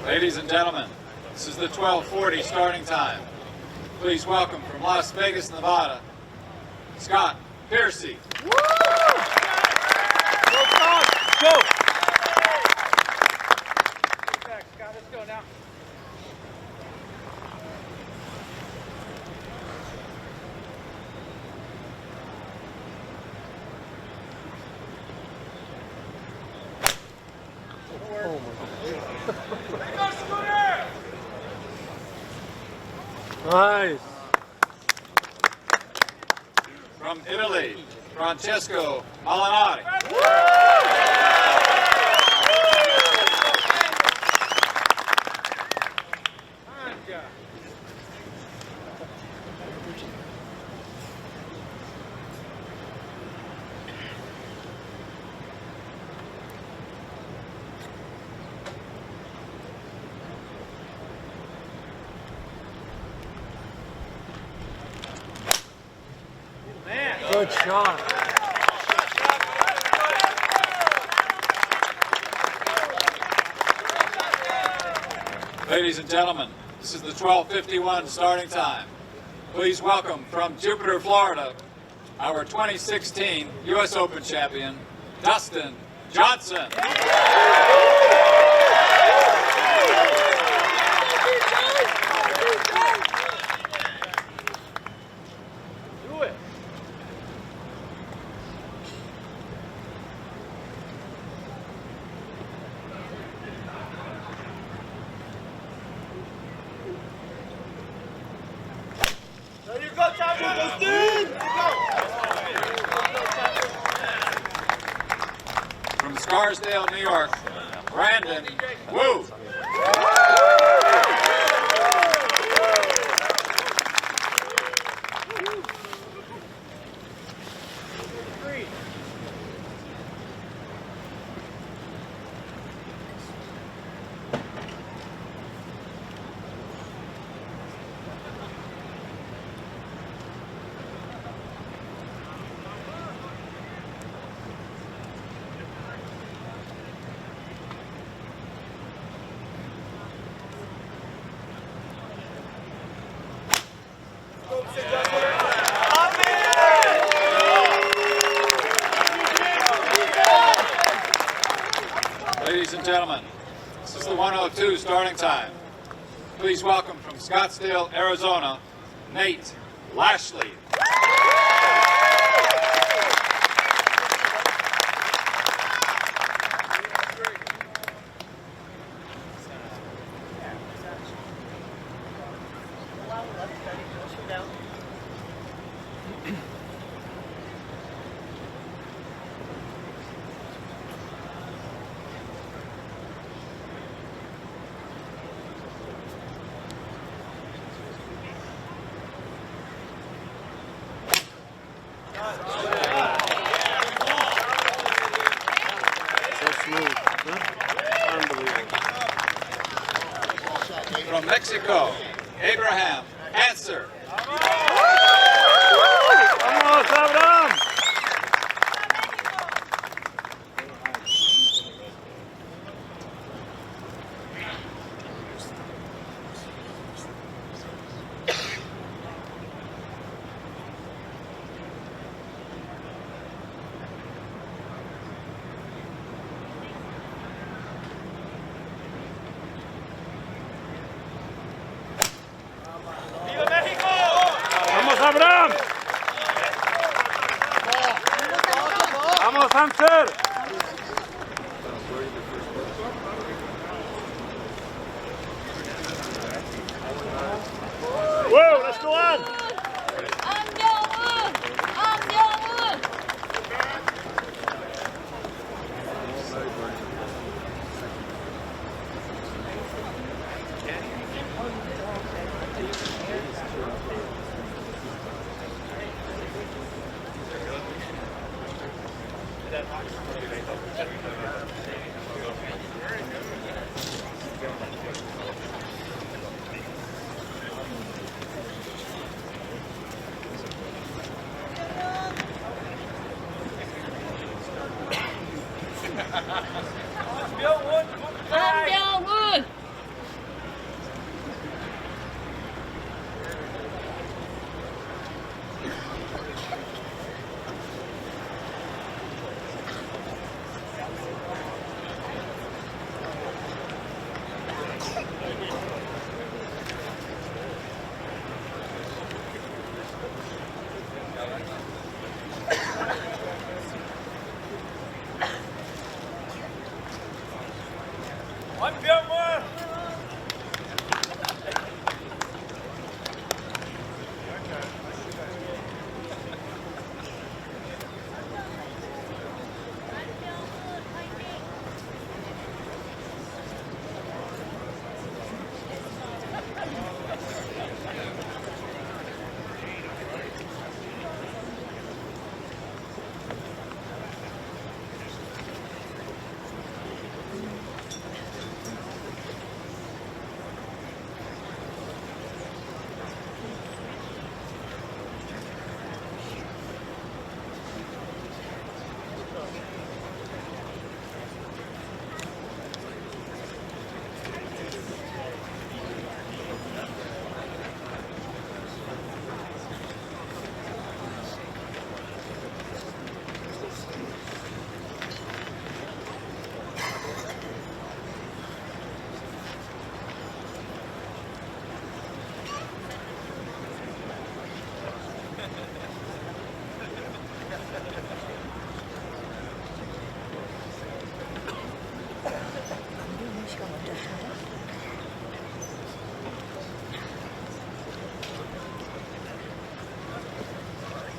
Ladies and gentlemen, this is the 12:40 starting time. Please welcome from Las Vegas, Nevada, Scott Piercy. Woo! Go, Scott! Go! Back, Scott, let's go now. Nice. From Italy, Francesco Molinari. Good shot. Ladies and gentlemen, this is the 12:51 starting time. Please welcome from Jupiter, Florida, our 2016 U.S. Open champion, Dustin Johnson. Do it. There you go, Dustin! From Scarsdale, New York, Brandon Wu. Ladies and gentlemen, this is the 1:02 starting time. Please welcome from Scottsdale, Arizona, Nate Lashley. From Mexico, Abraham Answer. Vamos, Abraham. 한병훈.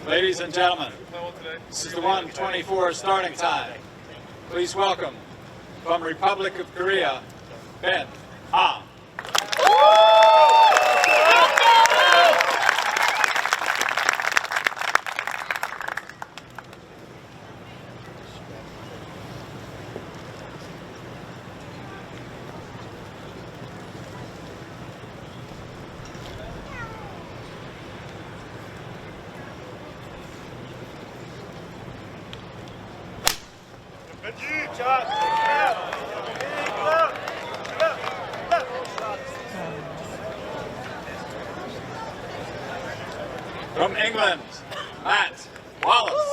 Ladies and gentlemen, this is the 1:24 starting time. Please welcome from Republic of Korea, Ben Ha. From England, Matt Wallace.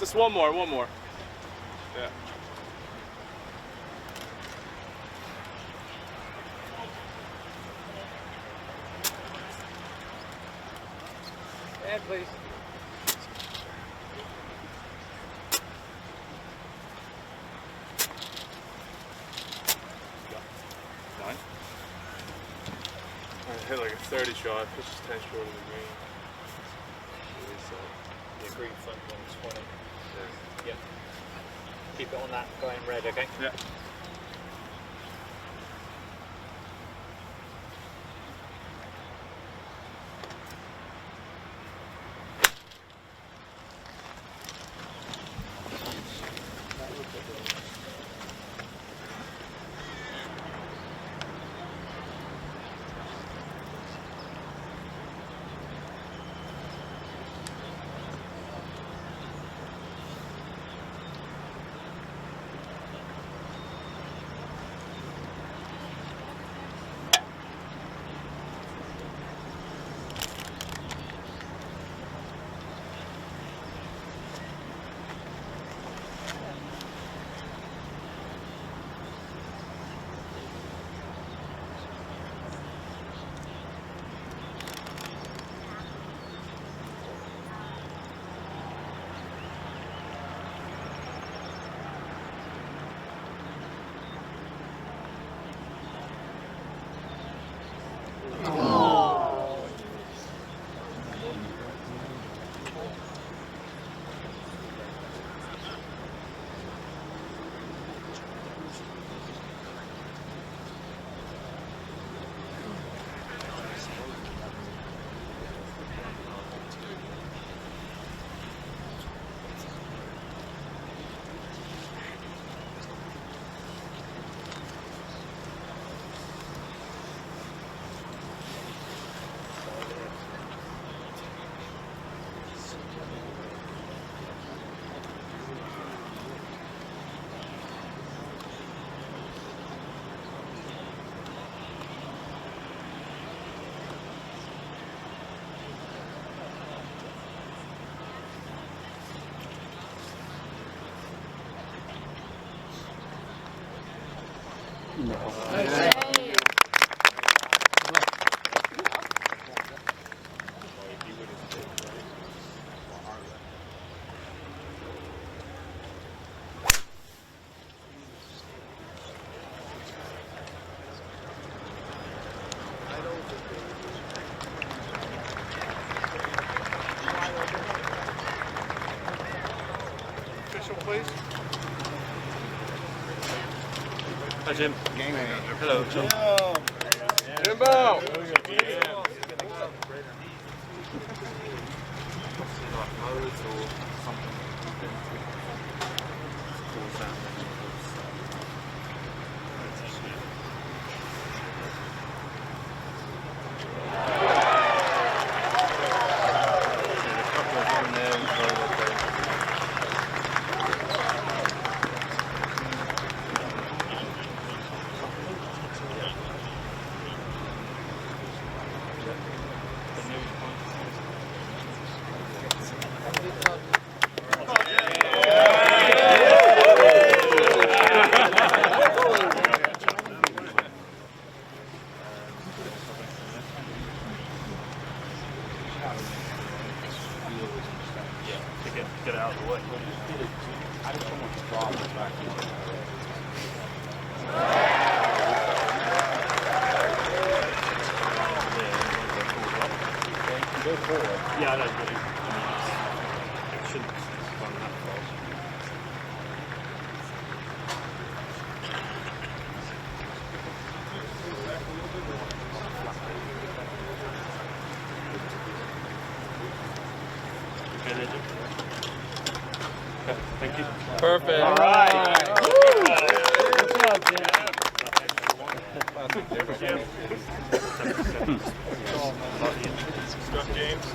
Just one more. Yeah. Stand, please. Nine. I hit like a 30 shot, pitch is 10 short of the green. The green front one's 20. Yep. Keep it on that going red, okay? Yeah. Official, please. Hi, Jim. Hello, John. Jimbo! Get out of the way. Yeah, I know. But it shouldn't run that fast. Okay, there, Jim. Okay, thank you. Perfect. All right. Stuff games.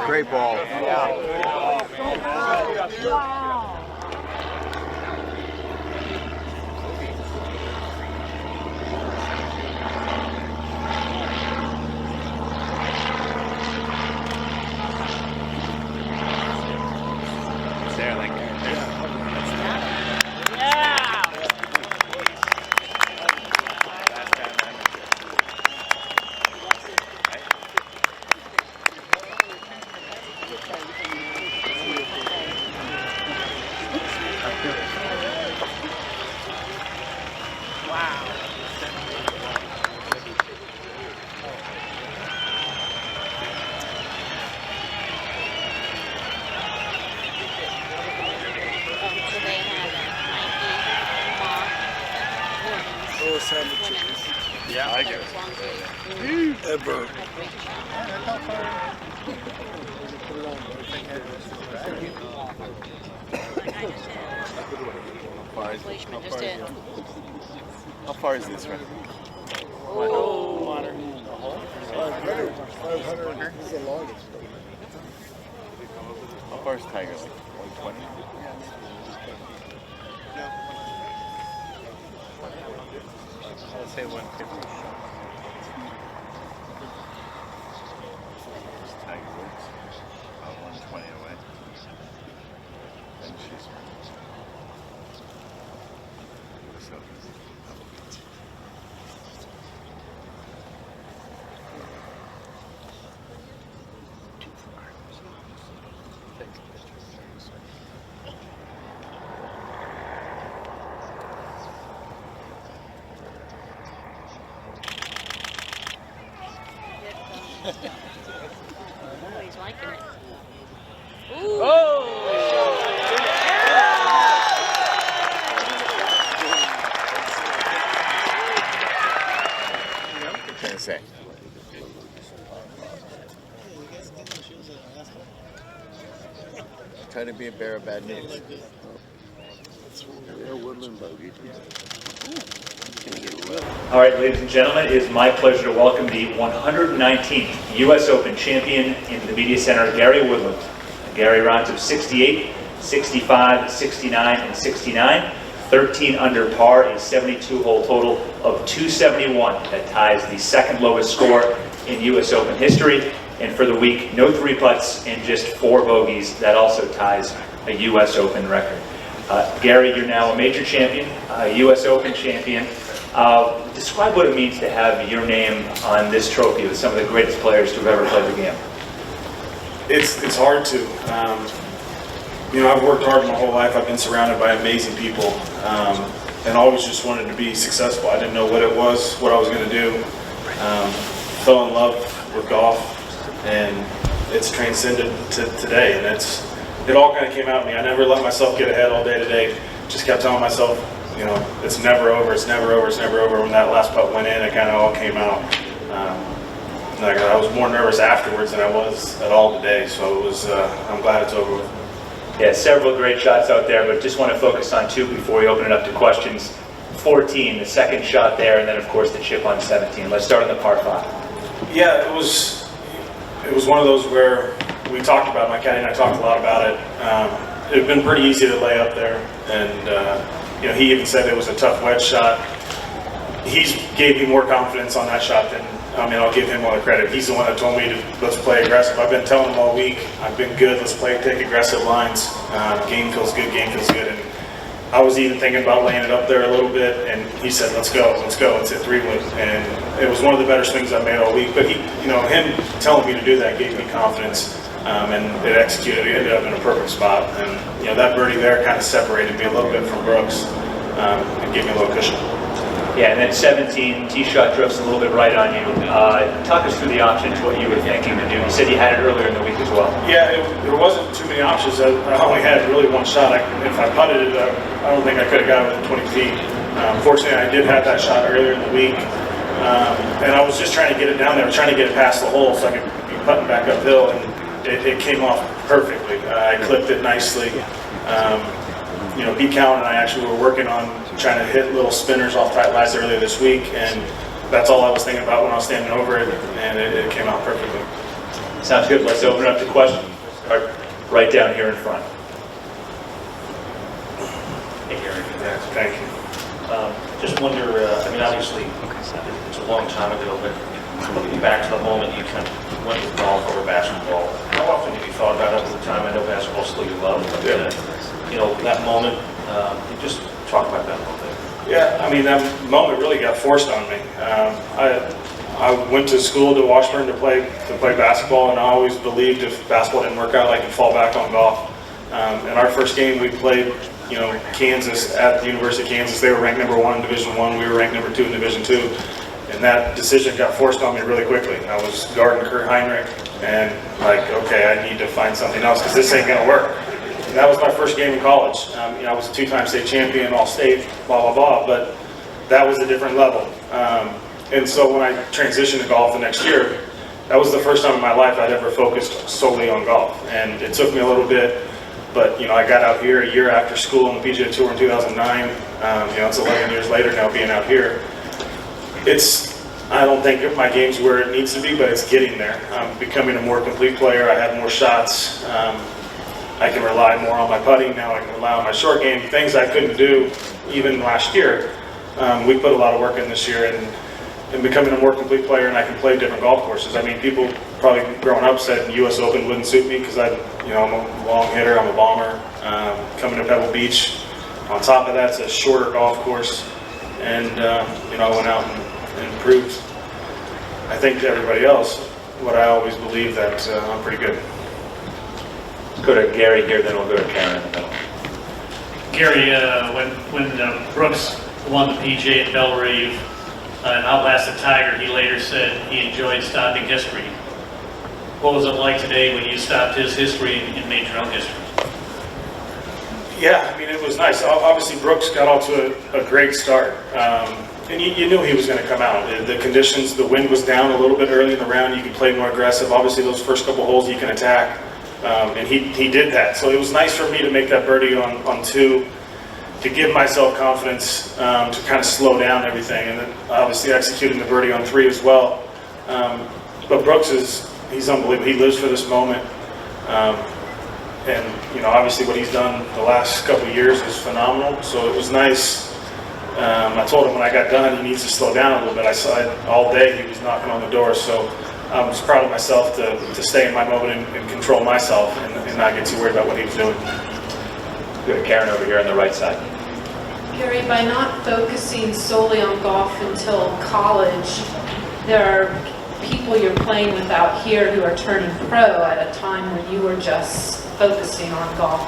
Great ball. Yeah, I get it. Ever. How far is this right? Water. 500 is the longest. How far is Tiger? 120? I'll say 150. Tiger Woods. About 120 away. And she's... Oh, he's liking it. What can I say? Try to be a bearer of bad news. Woodland bogey. All right, ladies and gentlemen, it is my pleasure to welcome the 119th U.S. Open champion in the Media Center, Gary Woodland. Gary rounds of 68, 65, 69, and 69. 13 under par, a 72-hole total of 271. That ties the second lowest score in U.S. Open history. And for the week, no 3 putts and just 4 bogeys. That also ties a U.S. Open record. Gary, you're now a major champion, a U.S. Open champion. Describe what it means to have your name on this trophy with some of the greatest players to have ever played the game. It's hard to. You know, I've worked hard my whole life. I've been surrounded by amazing people, and always just wanted to be successful. I didn't know what it was, what I was going to do. Fell in love with golf, and it's transcended to today. And it all kind of came out of me. I never let myself get ahead all day today. Just kept telling myself, you know, it's never over, it's never over, it's never over. When that last putt went in, it kind of all came out. I was more nervous afterwards than I was at all today, so it was, I'm glad it's over with. Yeah, several great shots out there, but just want to focus on 2 before we open it up to questions. 14, the second shot there, and then of course the chip on 17. Let's start on the par 5. Yeah, it was one of those where we talked about it, my caddy and I talked a lot about it. It had been pretty easy to lay up there, and you know, he even said it was a tough wedge shot. He gave me more confidence on that shot than, I mean, I'll give him all the credit. He's the one that told me to let's play aggressive. I've been telling him all week, I've been good, let's take aggressive lines. Game feels good, and I was even thinking about laying it up there a little bit, and he said, let's go, let's hit 3-wood. And it was one of the better swings I've made all week. But him telling me to do that gave me confidence, and it executed. It ended up in a perfect spot. And you know, that birdie there kind of separated me a little bit from Brooks, and gave me a little cushion. Yeah, and then 17, tee shot drifts a little bit right on you. Talk us through the options, what you were thinking to do. You said you had it earlier in the week as well. Yeah, there wasn't too many options. I only had really one shot. If I putted it, I don't think I could have got it within 20 feet. Fortunately, I did have that shot earlier in the week, and I was just trying to get it down there, trying to get it past the hole so I could be putting back uphill, and it came off perfectly. I clipped it nicely. You know, Pete Cowan and I actually were working on trying to hit little spinners off tight lies earlier this week, and that's all I was thinking about when I was standing over it, and it came out perfectly. Sounds good. Let's open it up to questions. Right down here in front. Hey, Gary. Thank you. Just wonder, I mean, obviously, it's a long time ago, but looking back to the moment you kind of went with golf over basketball, how often have you thought about it over the time? I know basketball still you love, but, you know, that moment, just talk about that a little bit. Yeah, I mean, that moment really got forced on me. I went to school to Washburn to play basketball, and I always believed if basketball didn't work out, I could fall back on golf. In our first game, we played, you know, Kansas at the University of Kansas. They were ranked number 1 in Division I. We were ranked number 2 in Division II. And that decision got forced on me really quickly. I was guarding Kurt Heinrich, and like, okay, I need to find something else because this ain't gonna work. And that was my first game in college. You know, I was a 2-time state champion, all-state, blah, blah, blah, but that was a different level. And so when I transitioned to golf the next year, that was the first time in my life I'd ever focused solely on golf. And it took me a little bit, but you know, I got out here a year after school on the PGA Tour in 2009. You know, it's 11 years later now being out here. I don't think my game's where it needs to be, but it's getting there. I'm becoming a more complete player. I have more shots. I can rely more on my putting now. I can rely on my short game, things I couldn't do even last year. We put a lot of work in this year, and becoming a more complete player, and I can play different golf courses. I mean, people probably growing up said U.S.Open wouldn't suit me because you know, I'm a long hitter, I'm a bomber. Coming to Pebble Beach, on top of that, it's a shorter golf course, and you know, I went out and proved, I think, to everybody else what I always believed, that I'm pretty good. Let's go to Gary here, then we'll go to Karen in the middle. Gary, when Brooks won the PGA at Belrive and outlasted Tiger, he later said he enjoyed stopping history. What was it like today when you stopped his history and made your own history? Yeah, I mean, it was nice. Obviously, Brooks got off to a great start. And you knew he was going to come out. The conditions, the wind was down a little bit early in the round. You could play more aggressive. Obviously, those first couple holes you can attack. And he did that. So it was nice for me to make that birdie on 2, to give myself confidence, to kind of slow down everything. And then obviously executing the birdie on 3 as well. But Brooks he's unbelievable. He lives for this moment. And you know, obviously what he's done the last couple of years is phenomenal. So it was nice. I told him when I got done, he needs to slow down a little bit. I saw it all day, he was knocking on the door. So I was proud of myself to stay in my moment and control myself and not get too worried about what he was doing. Good. Karen over here on the right side. Gary, by not focusing solely on golf until college, there are people you're playing with out here who are turning pro at a time when you were just focusing on golf.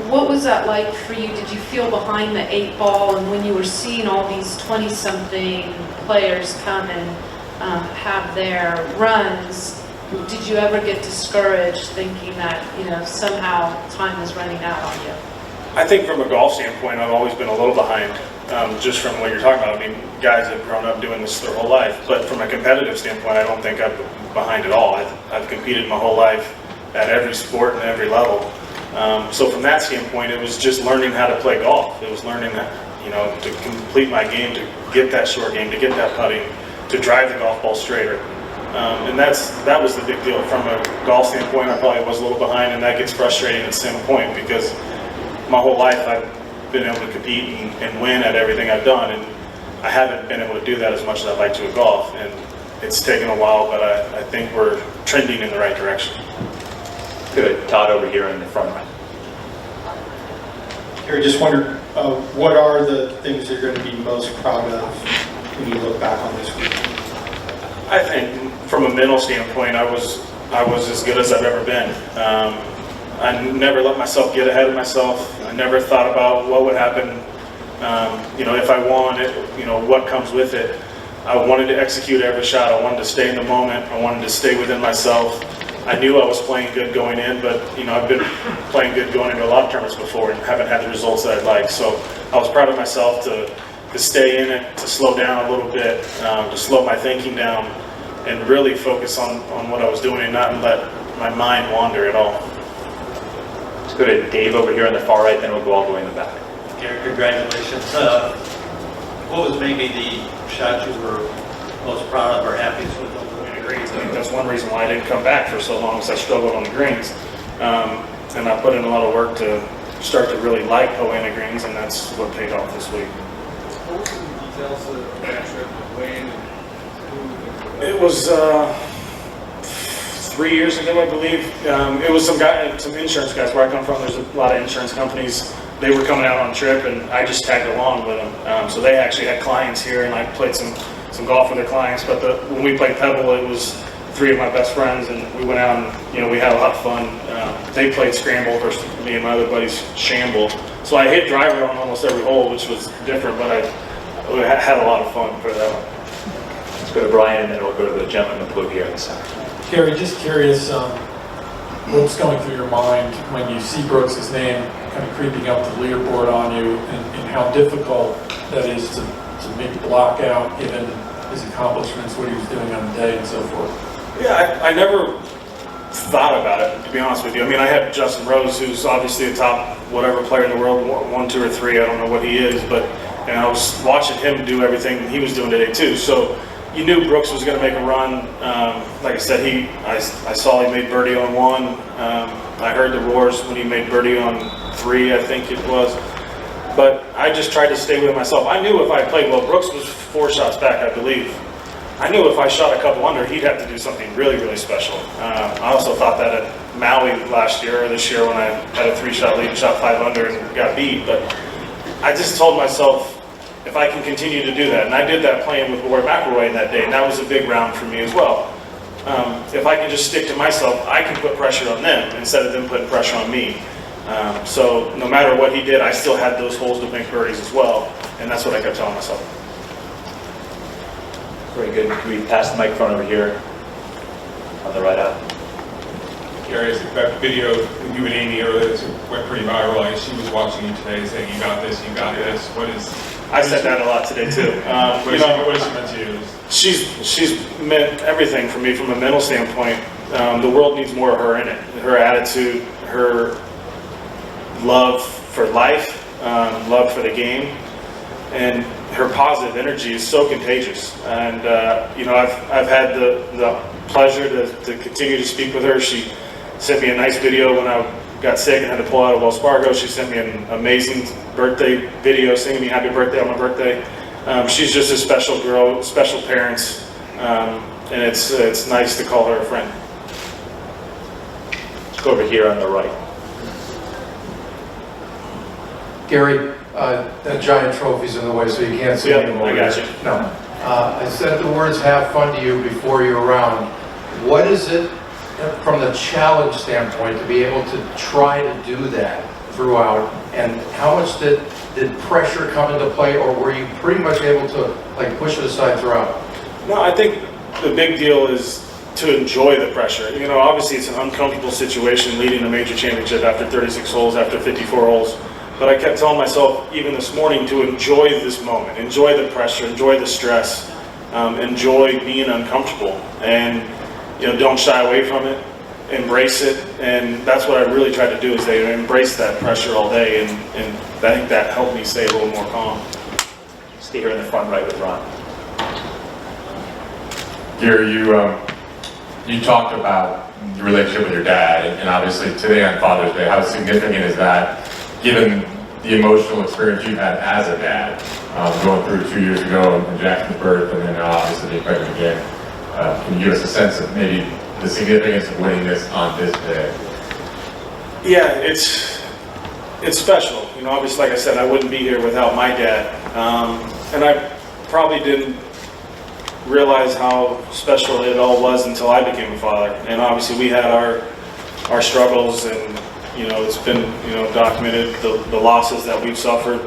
What was that like for you? Did you feel behind the 8 ball, and when you were seeing all these 20-something players come and have their runs, did you ever get discouraged thinking that, you know, somehow time was running out on you? I think from a golf standpoint, I've always been a little behind, just from what you're talking about. I mean, guys have grown up doing this their whole life, but from a competitive standpoint, I don't think I'm behind at all. I've competed my whole life at every sport and every level. So from that standpoint, it was just learning how to play golf. It was learning that, you know, to complete my game, to get that short game, to get that putting, to drive the golf ball straighter. And that was the big deal. From a golf standpoint, I probably was a little behind, and that gets frustrating at some point because my whole life I've been able to compete and win at everything I've done, and I haven't been able to do that as much as I'd like to with golf. And it's taken a while, but I think we're trending in the right direction. Good. Todd over here in the front row. Gary, just wondered, what are the things you're going to be most proud of when you look back on this week? I think from a mental standpoint, I was as good as I've ever been. I never let myself get ahead of myself. I never thought about what would happen, you know, if I won it, you know, what comes with it. I wanted to execute every shot. I wanted to stay in the moment. I wanted to stay within myself. I knew I was playing good going in, but you know, I've been playing good going into a lot of tournaments before and haven't had the results that I'd like. So I was proud of myself to stay in it, to slow down a little bit, to slow my thinking down, and really focus on what I was doing and not let my mind wander at all. Let's go to Dave over here on the far right, then we'll go all the way in the back. Gary, congratulations. What was maybe the shot you were most proud of or happiest with? I think that's one one reason why I didn't come back for so long, was I struggled on the greens. And I put in a lot of work to start to really like Poana greens, and that's what paid off this week. What were some details of that trip with Wayne and who? It was 3 years ago, I believe. It was some insurance guys where I come from. There's a lot of insurance companies. They were coming out on a trip, and I just tagged along with them. So they actually had clients here, and I played some golf with their clients. But when we played Pebble, it was 3 of my best friends, and we went out and we had a lot of fun. They played scramble versus me and my other buddies shamble. So I hit driver on almost every hole, which was different, but I had a lot of fun for that one. Let's go to Brian, and then we'll go to the gentleman in blue here in the center. Gary, just curious, what's going through your mind when you see Brooks' name kind of creeping up the leaderboard on you, and how difficult that is to maybe block out, given his accomplishments, what he was doing on the day and so forth? Yeah, I never thought about it, to be honest with you. I mean, I had Justine Rose, who's obviously a top whatever player in the world, 1, 2, or 3, I don't know what he is, but I was watching him do everything he was doing today too. So you knew Brooks was going to make a run. Like I said, I saw he made birdie on 1. I heard the roars when he made birdie on 3, I think it was. But I just tried to stay with myself. I knew if I played well, Brooks was 4 shots back, I believe. I knew if I shot a couple under, he'd have to do something really, really special. I also thought that at Maui last year, or this year, when I had a 3-shot lead and shot 5 under and got beat. But I just told myself, if I can continue to do that, and I did that playing with Rory McIlroy that day, and that was a big round for me as well. If I can just stick to myself, I can put pressure on them instead of them putting pressure on me. So no matter what he did, I still had those holes to make birdies as well, and that's what I kept telling myself. Very good. Can we pass the microphone over here on the right out? Gary, that video you and Amy earlier went pretty viral. I guess she was watching you today saying, "You got this, you got this." What is? I said that a lot today too. What has she meant to you? She's meant everything for me from a mental standpoint. The world needs more of her in it. Her attitude, her love for life, love for the game, and her positive energy is so contagious. And I've had the pleasure to continue to speak with her. She sent me a nice video when I got sick and had to pull out of Wells Fargo. She sent me an amazing birthday video singing me happy birthday on my birthday. She's just a special girl, special parents, and it's nice to call her a friend. Let's go over here on the right. Gary, that giant trophy's in the way, so you can't see anymore. I got you. No. I said the words "have fun" to you before you were around. What is it, from the challenge standpoint, to be able to try to do that throughout, and how much did pressure come into play, or were you pretty much able to push it aside throughout? No, I think the big deal is to enjoy the pressure. Obviously it's an uncomfortable situation leading a major championship after 36 holes, after 54 holes. But I kept telling myself, even this morning, to enjoy this moment, enjoy the pressure, enjoy the stress, enjoy being uncomfortable, and don't shy away from it, embrace it. And that's what I really tried to do, is to embrace that pressure all day, and I think that helped me stay a little more calm. Stay here in the front right with Ron. Gary, you talked about your relationship with your dad, and obviously today on Father's Day, how significant is that, given the emotional experience you've had as a dad, going through 2 years ago and Jackson's birth, and then obviously being pregnant again? Can you give us a sense of maybe the significance of winning this on this day? Yeah, it's special. Obviously, like I said, I wouldn't be here without my dad, and I probably didn't realize how special it all was until I became a father. And obviously, we had our struggles, and it's been documented, the losses that we've suffered.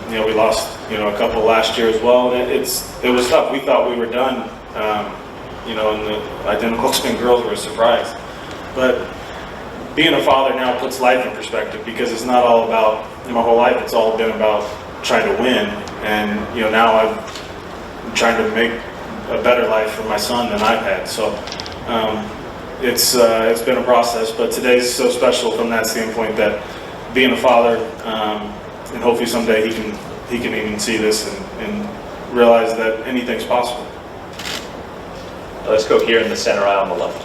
We lost a couple last year as well, and it was tough. We thought we were done. And the identical twin girls were a surprise. But being a father now puts life in perspective, because it's not all about, my whole life it's all been about trying to win, and now I'm trying to make a better life for my son than I've had. So it's been a process, but today's so special from that standpoint, that being a father, and hopefully someday he can even see this and realize that anything's possible. Let's go here in the center aisle on the left.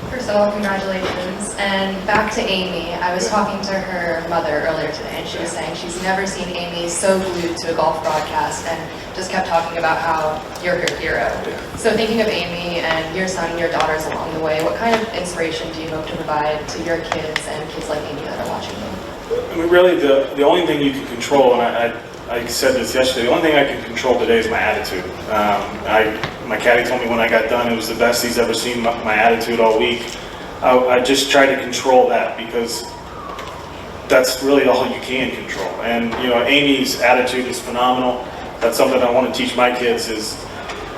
First of all, congratulations. And back to Amy. I was talking to her mother earlier today, and she was saying she's never seen Amy so glued to a golf broadcast, and just kept talking about how you're her hero. So thinking of Amy and your son and your daughters along the way, what kind of inspiration do you hope to provide to your kids and kids like Amy that are watching you? I mean, really, the only thing you can control, and I said this yesterday, the only thing I can control today is my attitude. My caddy told me when I got done it was the best he's ever seen my attitude all week. I just try to control that because that's really all you can control. And you know, Amy's attitude is phenomenal. That's something I want to teach my kids is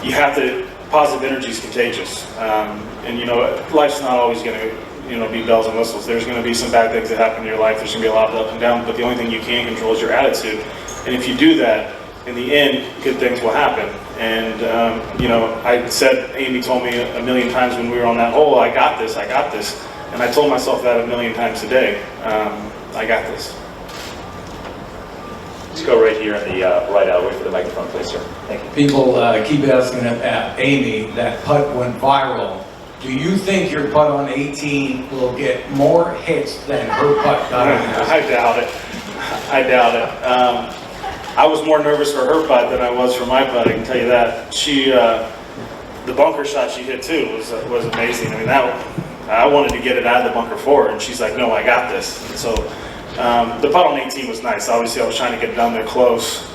you have to, positive energy is contagious. And you know, life's not always going to be bells and whistles. There's going to be some bad things that happen in your life. There's going to be a lot of up and down, but the only thing you can control is your attitude. And if you do that, in the end, good things will happen. And you know, I said, Amy told me a million times when we were on that hole, I got this, I got this. And I told myself that a million times a day. I got this. Let's go right here in the right aisle. Wait for the microphone, please, sir. Thank you. People keep asking Amy, that putt went viral. Do you think your putt on 18 will get more hits than her putt got on 18? I doubt it. I doubt it. I was more nervous for her putt than I was for my putt, I can tell you that. She, the bunker shot she hit too was amazing. I mean, I wanted to get it out of the bunker for her, and she's like, no, I got this. And so the putt on 18 was nice. Obviously, I was trying to get down there close.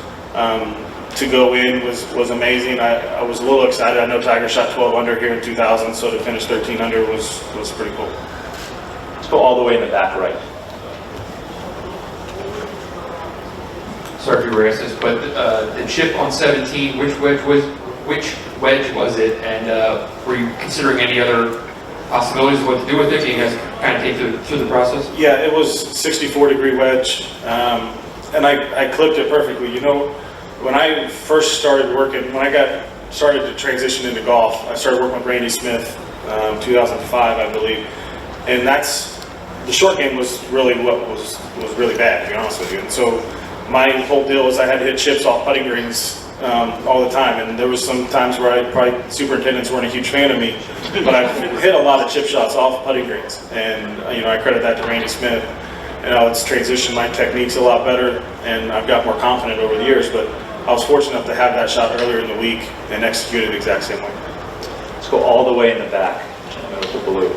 To go in was amazing. I was a little excited. I know Tiger shot 12 under here in 2000, so to finish 13 under was pretty cool. Let's go all the way in the back right. Sorry if you were asked this, but the chip on 17, which wedge was it, and were you considering any other possibilities of what to do with it? Can you guys kind of take through the process? Yeah, it was 64-degree wedge, and I clipped it perfectly. You know, when I first started working, when I started to transition into golf, I started working with Randy Smith, 2005, I believe, and the short game was really what was really bad, to be honest with you. And so my whole deal was I had to hit chips off putting greens all the time, and there was some times where superintendents weren't a huge fan of me, but I hit a lot of chip shots off putting greens, and you know, I credit that to Randy Smith. And it's transitioned my techniques a lot better, and I've got more confident over the years. But I was fortunate enough to have that shot earlier in the week and execute it the exact same way. Let's go all the way in the back. Gentleman with the blue.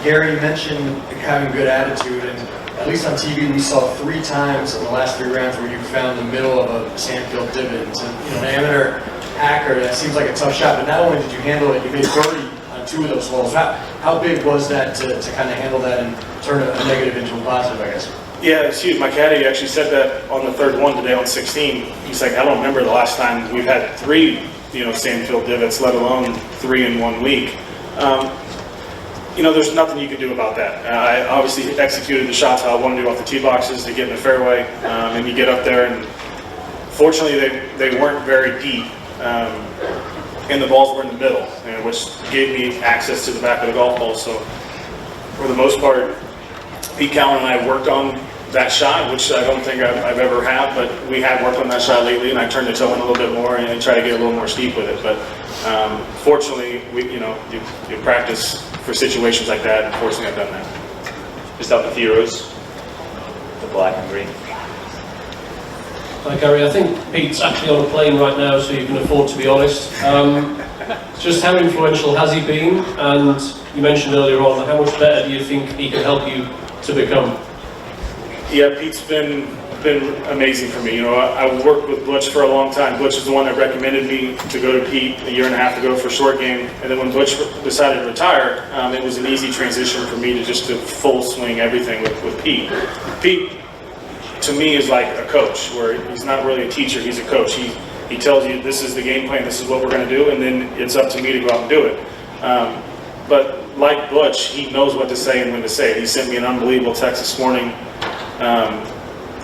Gary, you mentioned having good attitude, and at least on TV we saw 3 times in the last 3 rounds where you found the middle of a sand-filled divot. And you know, an amateur hacker, that seems like a tough shot, but not only did you handle it, you made birdie on 2 of those holes. How big was that to kind of handle that and turn a negative into a positive, I guess? Yeah, it's huge. My caddy actually said that on the 3rd one today on 16. He's like, I don't remember the last time we've had 3, you know, sand-filled divots, let alone 3 in 1 week. You know, there's nothing you can do about that. I obviously executed the shots how I wanted to off the tee boxes to get in the fairway, and you get up there, and fortunately they weren't very deep, and the balls were in the middle, which gave me access to the back of the golf ball. So for the most part, Pete Callan and I worked on that shot, which I don't think I've ever had, but we have worked on that shot lately, and I turned the toe in a little bit more and try to get a little more steep with it. But fortunately, you practice for situations like that, and fortunately I've done that. Just up the heroes, the black and green. Hi Gary, I think Pete's actually on a plane right now, so you can afford to be honest. Just how influential has he been? And you mentioned earlier on, how much better do you think he can help you to become? Yeah, Pete's been amazing for me. You know, I worked with Butch for a long time. Butch is the one that recommended me to go to Pete a year and a half ago for short game. And then when Butch decided to retire, it was an easy transition for me to full swing everything with Pete. Pete, to me, is like a coach, where he's not really a teacher, he's a coach. He tells you this is the game plan, this is what we're going to do, and then it's up to me to go out and do it. But like Butch, he knows what to say and when to say it. He sent me an unbelievable text this morning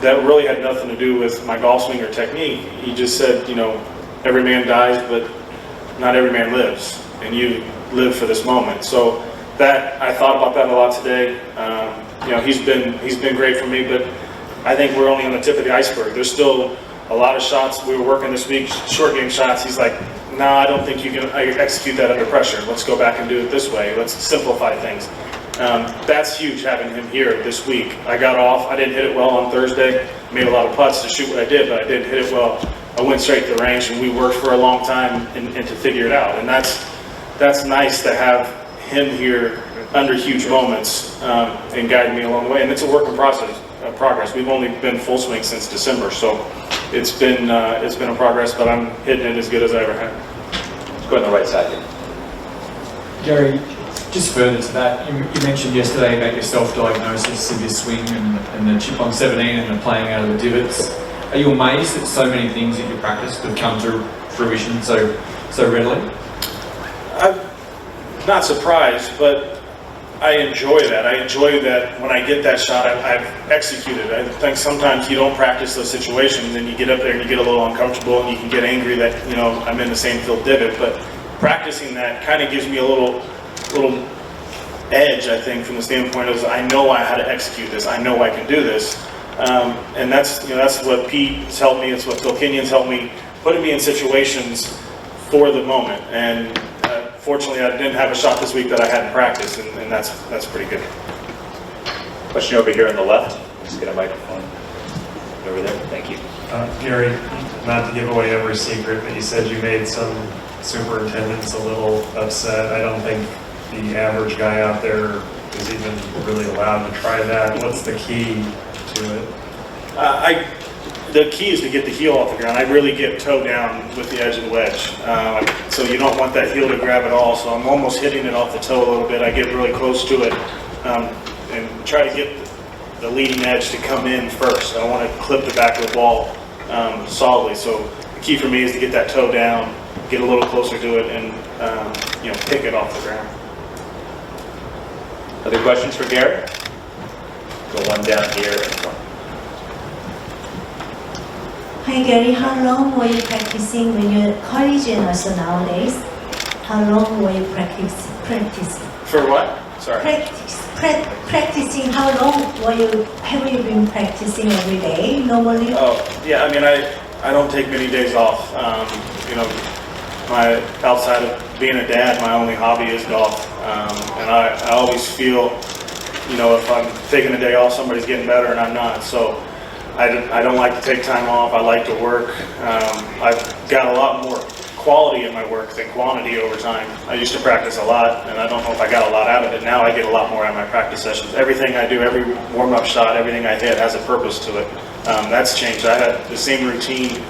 that really had nothing to do with my golf swing or technique. He just said, you know, every man dies, but not every man lives, and you live for this moment. So that, I thought about that a lot today. You know, he's been great for me, but I think we're only on the tip of the iceberg. There's still a lot of shots we were working this week, short game shots, he's like, no, I don't think you can execute that under pressure. Let's go back and do it this way. Let's simplify things. That's huge having him here this week. I got off, I didn't hit it well on Thursday, made a lot of putts to shoot what I did, but I did hit it well. I went straight to the range, and we worked for a long time and to figure it out. And that's nice to have him here under huge moments and guide me along the way. And it's a work in progress. We've only been full swing since December, so it's been a progress, but I'm hitting it as good as I ever have. Let's go on the right side here. Gary, just further to that, you mentioned yesterday about your self-diagnosis of your swing and the chip on 17 and the playing out of the divots. Are you amazed that so many things that you practiced have come to fruition so readily? I'm not surprised, but I enjoy that. I enjoy that when I get that shot, I've executed. I think sometimes you don't practice those situations and you get up there and you get a little uncomfortable and you can get angry that, you know, I'm in the same field divot, but practicing that kind of gives me a little edge, I think, from the standpoint of I know how to execute this. I know I can do this. And that's what Pete's helped me. It's what Phil Kenyon's helped me, putting me in situations for the moment. And fortunately, I didn't have a shot this week that I hadn't practiced, and that's pretty good. Question over here on the left. Just get a microphone over there. Thank you. Gary, not to give away every secret, but you said you made some superintendents a little upset. I don't think the average guy out there is even really allowed to try that. What's the key to it? The key is to get the heel off the ground. I really get toe down with the edge of the wedge. So you don't want that heel to grab at all. So I'm almost hitting it off the toe a little bit. I get really close to it and try to get the leading edge to come in first. I don't want to clip the back of the ball solidly. So the key for me is to get that toe down, get a little closer to it, and pick it off the ground. Other questions for Gary? Go one down here and one. Hi Gary, how long were you practicing when you're at college and also nowadays? How long were you practicing? For what? Sorry. Practicing, how long have you been practicing every day normally? Oh, yeah, I mean, I don't take many days off. Outside of being a dad, my only hobby is golf. And I always feel, if I'm taking a day off, somebody's getting better and I'm not. So I don't like to take time off. I like to work. I've got a lot more quality in my work than quantity over time. I used to practice a lot, and I don't know if I got a lot out of it. Now I get a lot more out of my practice sessions. Everything I do, every warm-up shot, everything I hit has a purpose to it. That's changed. I had the same routine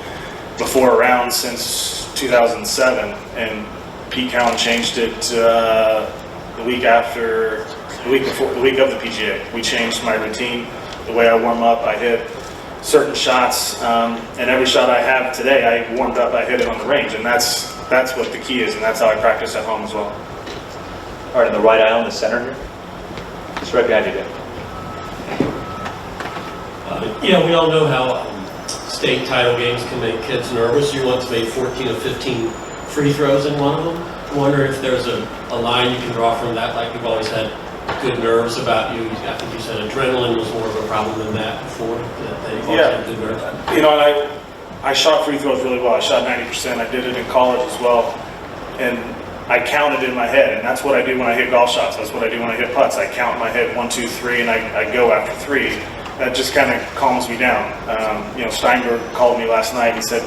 before a round since 2007, and Pete Cowan changed it the week of the PGA. We changed my routine, the way I warm up. I hit certain shots, and every shot I have today, I warmed up, I hit it on the range, and that's what the key is, and that's how I practice at home as well. All right, in the right aisle in the center here. Just right behind you there. Yeah, we all know how state title games can make kids nervous. You once made 14 of 15 free throws in one of them. I wonder if there's a line you can draw from that, like you've always had good nerves about you. I think you said adrenaline was more of a problem than that before. That good nerves. And I shot free throws really well. I shot 90%. I did it in college as well. And I counted in my head, and that's what I do when I hit golf shots. That's what I do when I hit putts. I count in my head 1, 2, 3, and I go after 3. That just kind of calms me down. Steinberg called me last night and said,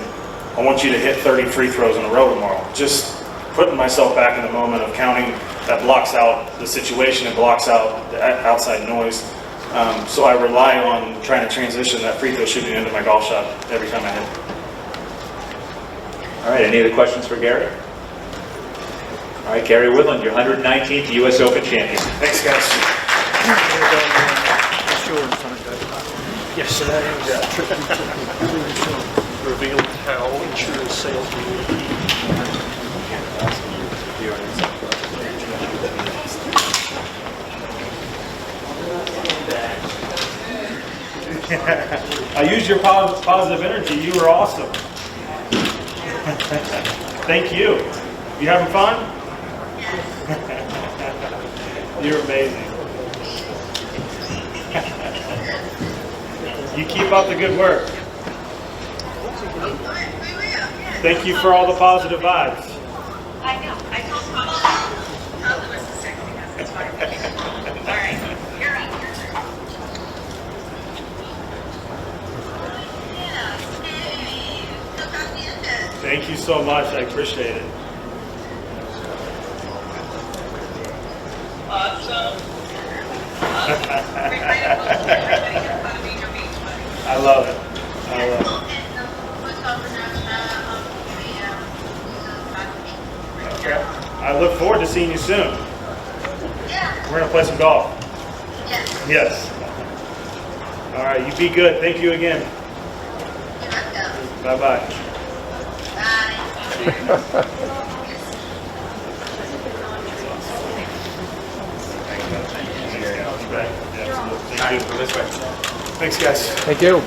I want you to hit 30 free throws in a row tomorrow. Just putting myself back in the moment of counting, that blocks out the situation and blocks out the outside noise. So I rely on trying to transition that free throw shooting into my golf shot every time I hit. All right, any other questions for Gary? All right, Gary Woodland, your 119th U.S. Open champion. Thanks, guys. Yesterday, revealed how insurance sales I used your positive energy. You were awesome. Thank you. You having fun? You're amazing. You keep up the good work. Thank you for all the positive vibes. I know. I told Tom was the second. That's fine. All right. You're up. Thank you so much. I appreciate it. Awesome. I love it. I love it. Okay. I look forward to seeing you soon. We're going to play some golf. Yes. All right. You be good. Thank you again. Bye-bye. Thank you. Thanks, guys. Thank you.